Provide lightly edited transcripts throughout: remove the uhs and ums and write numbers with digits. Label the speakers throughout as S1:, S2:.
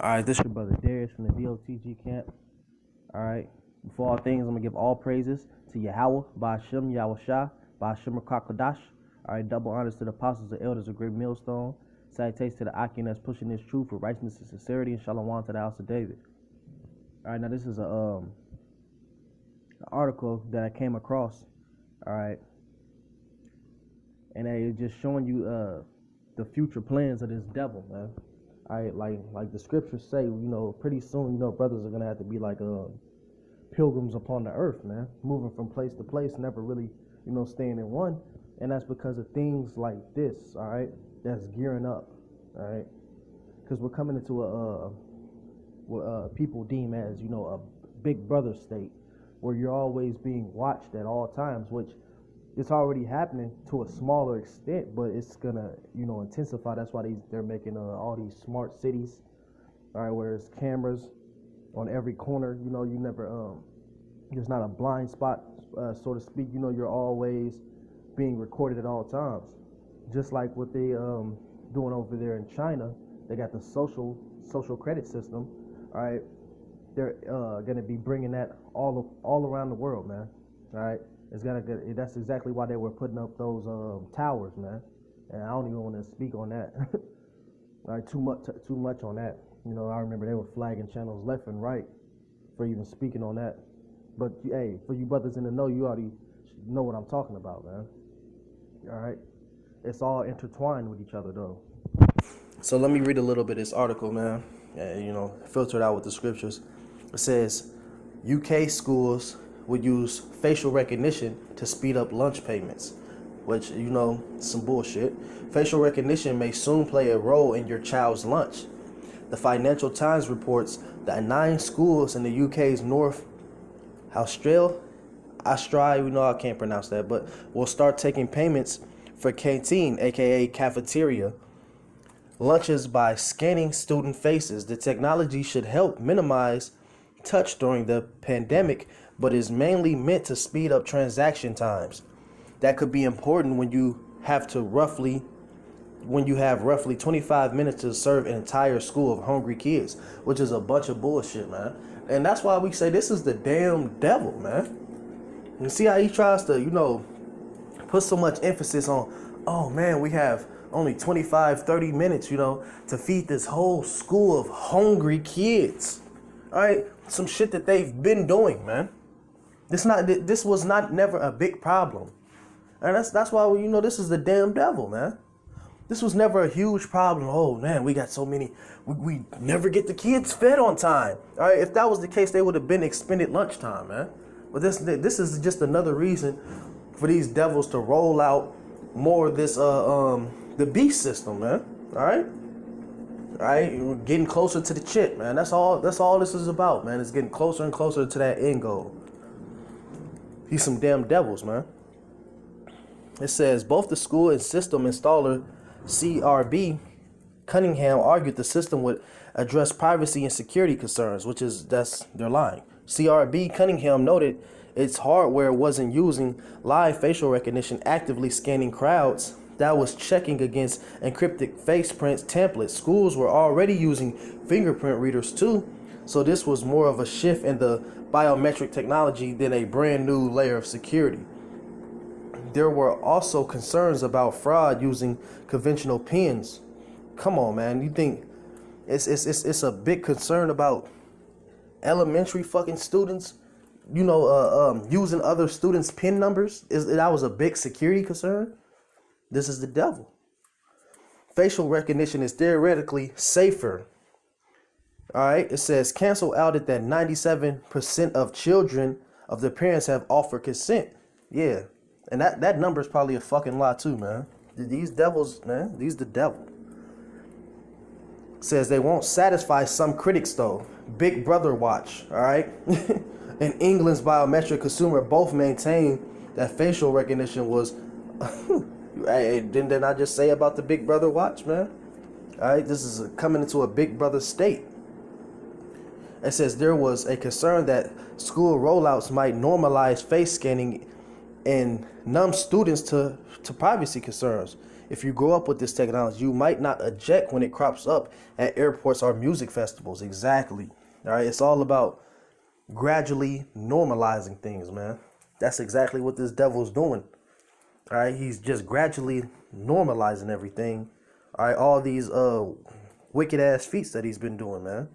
S1: Alright, this is your brother Darius from the DOTG camp. Alright, before all things, I'm going to give all praises to Yahweh, Ba'ashem, Yahushua, Ba'ashem Rakakadash. Alright, double honors to the apostles and elders of Great Millstone. Salutations to the Akim that's pushing this truth for righteousness and sincerity, and shalom to the house of David. Alright, now this is an article that I came across. Alright, and it's just showing you the future plans of this devil, man. Like the scriptures say, pretty soon, brothers are gonna have to be like pilgrims upon the earth, man, moving from place to place, never really, staying in one. And that's because of things like this, all right, that's gearing up, all right, because we're coming into what people deem as, a big brother state, where you're always being watched at all times, which it's already happening to a smaller extent, but it's gonna, intensify. That's why they're making all these smart cities, all right, where there's cameras on every corner. You never, there's not a blind spot, so to speak. You're always being recorded at all times. Just like what they doing over there in China, they got the social credit system. All right, they're gonna be bringing that all around the world, man. All right. That's exactly why they were putting up those towers, man. And I don't even want to speak on that. All right, too much on that. I remember they were flagging channels left and right for even speaking on that. But hey, for you brothers in the know, you already know what I'm talking about, man. All right, it's all intertwined with each other, though. So let me read a little bit of this article, man. Filtered out with the scriptures. It says, UK schools would use facial recognition to speed up lunch payments, which, some bullshit. Facial recognition may soon play a role in your child's lunch. The Financial Times reports that 9 schools in the UK's North Austria, I can't pronounce that, but will start taking payments for canteen, aka cafeteria, lunches by scanning student faces. The technology should help minimize touch during the pandemic, but is mainly meant to speed up transaction times. That could be important when you have roughly 25 minutes to serve an entire school of hungry kids, which is a bunch of bullshit, man. And that's why we say this is the damn devil, man. You see how he tries to, put so much emphasis on, oh man, we have only 25, 30 minutes, to feed this whole school of hungry kids. All right, some shit that they've been doing, man. This was never a big problem, and that's why this is the damn devil, man. This was never a huge problem. Oh man, we got so many. We never get the kids fed on time. All right, if that was the case, they would have been expended lunchtime, man. But this is just another reason for these devils to roll out more of this the beast system, man. All right. All right, we're getting closer to the chip, man. That's all this is about, man. It's getting closer and closer to that end goal. These some damn devils, man. It says both the school and system installer CRB Cunningham argued the system would address privacy and security concerns, they're lying. CRB Cunningham noted its hardware wasn't using live facial recognition, actively scanning crowds. That was checking against encrypted face print templates. Schools were already using fingerprint readers too, so this was more of a shift in the biometric technology than a brand new layer of security. There were also concerns about fraud using conventional pins. Come on, man, you think it's a big concern about elementary fucking students, using other students' PIN numbers? That was a big security concern? This is the devil. Facial recognition is theoretically safer. All right, it says Cancel outed that 97% of children of their parents have offered consent. Yeah, and that number is probably a fucking lie too, man. These devils, man, these the devil. Says they won't satisfy some critics though. Big Brother watch, all right? And England's biometric consumer both maintain that facial recognition was... Hey, didn't I just say about the Big Brother watch, man? All right, this is coming into a Big Brother state. It says there was a concern that school rollouts might normalize face scanning and numb students to privacy concerns. if you grow up with this technology, you might not eject when it crops up at airports or music festivals. Exactly. All right. It's all about gradually normalizing things, man. That's exactly what this devil's doing. All right. He's just gradually normalizing everything. All right. All these wicked ass feats that he's been doing, man.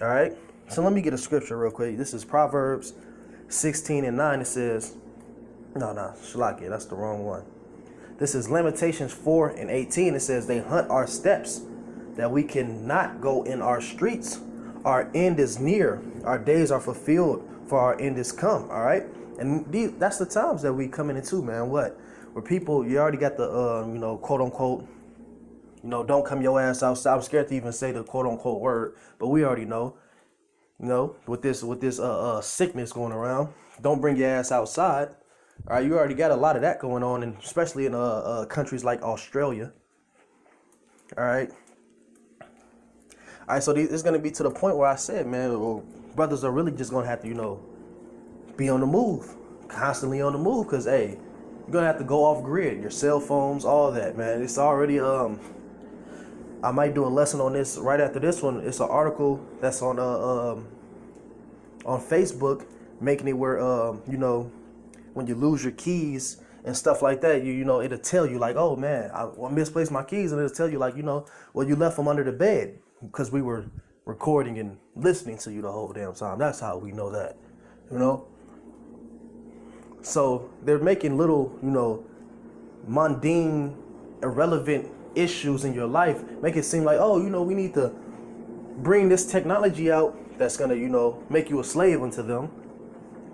S1: All right. So let me get a scripture real quick. This is Proverbs 16:9. It says, no, Shalakia, that's the wrong one. This is Lamentations 4:18. It says, they hunt our steps, that we cannot go in our streets. Our end is near. Our days are fulfilled, for our end is come. All right. And that's the times that we coming into, man. What? Where people, you already got the, quote unquote, don't come your ass outside. I'm scared to even say the quote unquote word, but we already know, with this sickness going around, don't bring your ass outside. All right, you already got a lot of that going on, and especially in countries like Australia. All right. So it's going to be to the point where I said, man, well, brothers are really just going to have to, be on the move, constantly on the move, because, hey, you're going to have to go off grid, your cell phones, all that, man. It's already, I might do a lesson on this right after this one. It's an article that's on Facebook, making it where, when you lose your keys and stuff like that, it'll tell you like, oh man, I misplaced my keys, and it'll tell you like, well, you left them under the bed because we were recording and listening to you the whole damn time. That's how we know that, So they're making little, mundane, irrelevant issues in your life make it seem like, oh, we need to bring this technology out that's gonna, make you a slave unto them,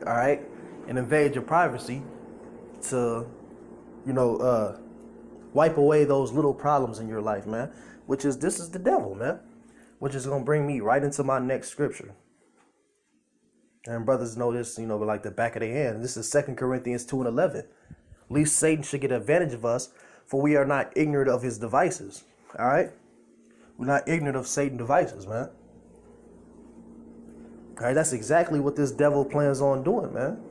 S1: all right, and invade your privacy to, wipe away those little problems in your life, man. This is the devil, man. Which is gonna bring me right into my next scripture. And brothers know this, like the back of their hand. This is 2 Corinthians 2:11. Least Satan should get advantage of us, for we are not ignorant of his devices. All right? We're not ignorant of Satan's devices, man. All right, that's exactly what this devil plans on doing, man.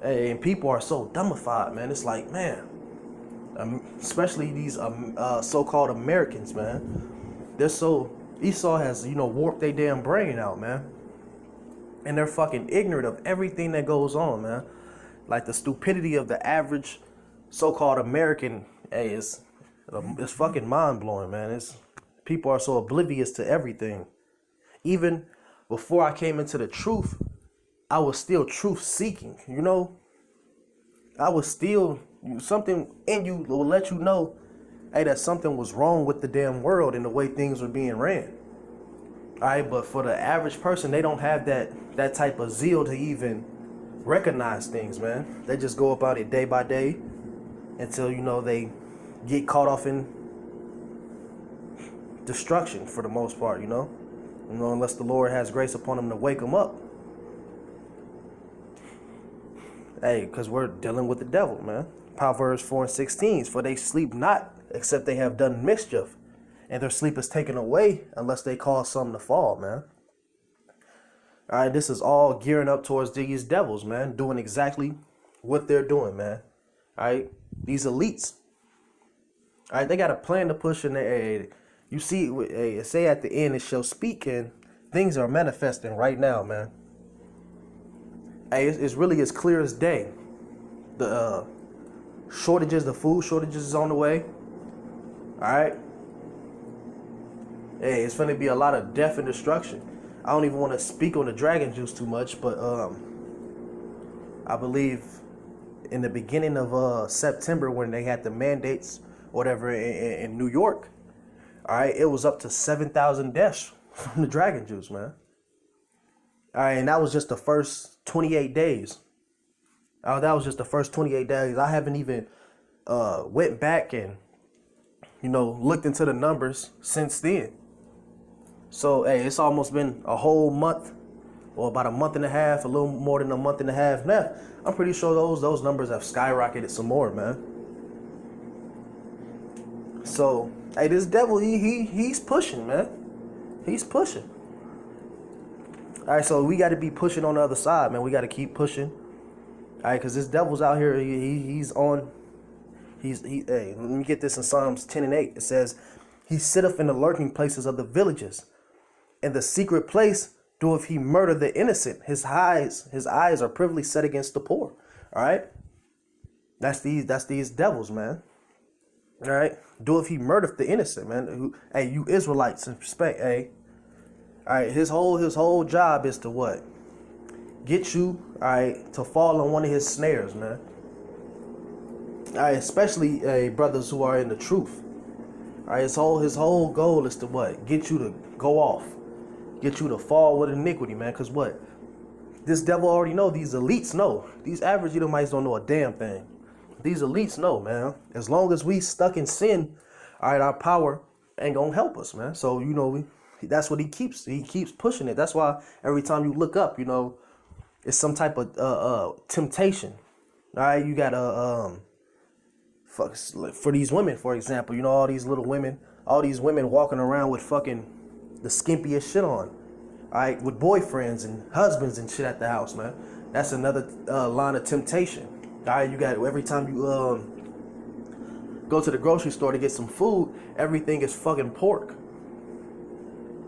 S1: Hey, and people are so dumbified, man. It's like, man, especially these so-called Americans, man. They're so, Esau has, warped their damn brain out, man. And they're fucking ignorant of everything that goes on, man. Like the stupidity of the average so-called American, hey, it's fucking mind-blowing, man. People are so oblivious to everything. Even before I came into the truth, I was still truth-seeking, I was still, something in you will let you know, hey, that something was wrong with the damn world and the way things were being ran. All right, but for the average person, they don't have that type of zeal to even recognize things, man. They just go about it day by day until, they get caught off in destruction for the most part, unless the Lord has grace upon them to wake them up. Hey, because we're dealing with the devil, man. Proverbs 4:16, for they sleep not except they have done mischief, and their sleep is taken away unless they cause some to fall, man. All right, this is all gearing up towards these devils, man, doing exactly what they're doing, man. All right, these elites. All right, they got a plan to push in there. You see, say at the end it shall speak, and things are manifesting right now, man. Hey, it's really as clear as day. The shortages, the food shortages is on the way. All right. Hey, it's going to be a lot of death and destruction. I don't even want to speak on the dragon juice too much, but I believe in the beginning of September when they had the mandates, whatever, in New York, all right, it was up to 7,000 deaths from the dragon juice, man. All right, and that was just the first 28 days. That was just the first 28 days. I haven't even went back and, looked into the numbers since then. So, hey, it's almost been a whole month, or about a month and a half, a little more than a month and a half now. I'm pretty sure those numbers have skyrocketed some more, man. So, hey, this devil, he's pushing, man. He's pushing. All right, so we got to be pushing on the other side, man. We got to keep pushing. All right, because this devil's out here, he's on Hey, let me get this in Psalms 10 and 8. It says, he sitteth in the lurking places of the villages. In the secret place doeth he murder the innocent. His eyes are privily set against the poor. All right. That's these devils, man. All right. Doeth he murder the innocent, man. Hey, you Israelites, in respect, hey. All right. His whole job is to what? Get you, all right, to fall on one of his snares, man. All right, especially brothers who are in the truth. All right, his whole goal is to what? Get you to go off, get you to fall with iniquity, man. Cause what? This devil already know. These elites know. These average Edomites don't know a damn thing. These elites know, man. As long as we stuck in sin, all right, our power ain't gonna help us, man. So that's what he keeps pushing it. That's why every time you look up, it's some type of temptation. All right, you got for these women, for example, all these little women, all these women walking around with fucking the skimpiest shit on, all right, with boyfriends and husbands and shit at the house, man. That's another line of temptation. All right, you got every time you go to the grocery store to get some food, everything is fucking pork.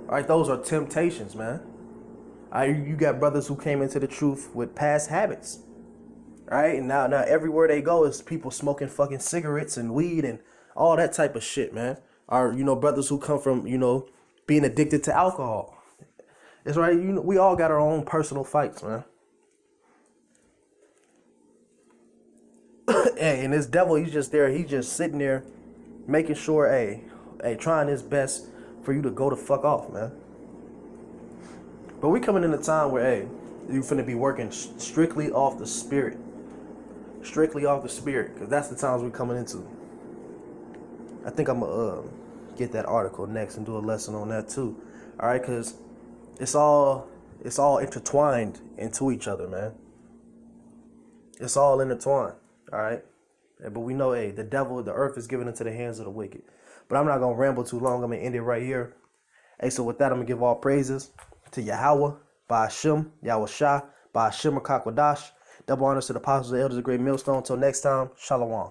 S1: All right, those are temptations, man. You got brothers who came into the truth with past habits. All right, and now everywhere they go is people smoking fucking cigarettes and weed and all that type of shit, man. Or brothers who come from being addicted to alcohol. It's right. We all got our own personal fights, man. Hey, and this devil, he's just there. He's just sitting there, making sure, hey, trying his best for you to go the fuck off, man. But we coming in a time where, hey, you finna be working strictly off the spirit. Strictly off the spirit, because that's the times we coming into. I think I'm gonna get that article next and do a lesson on that too. All right, because it's all intertwined into each other, man. It's all intertwined. All right, but we know, hey, the devil, the earth is given into the hands of the wicked. But I'm not gonna ramble too long. I'm gonna end it right here. Hey, so with that, I'm gonna give all praises to Yahweh, Ba'ashem, Yahweh Shah, Ba'ashem Rakakwadash. Double honors to the apostles, the elders, the great millstone. Until next time, Shalom.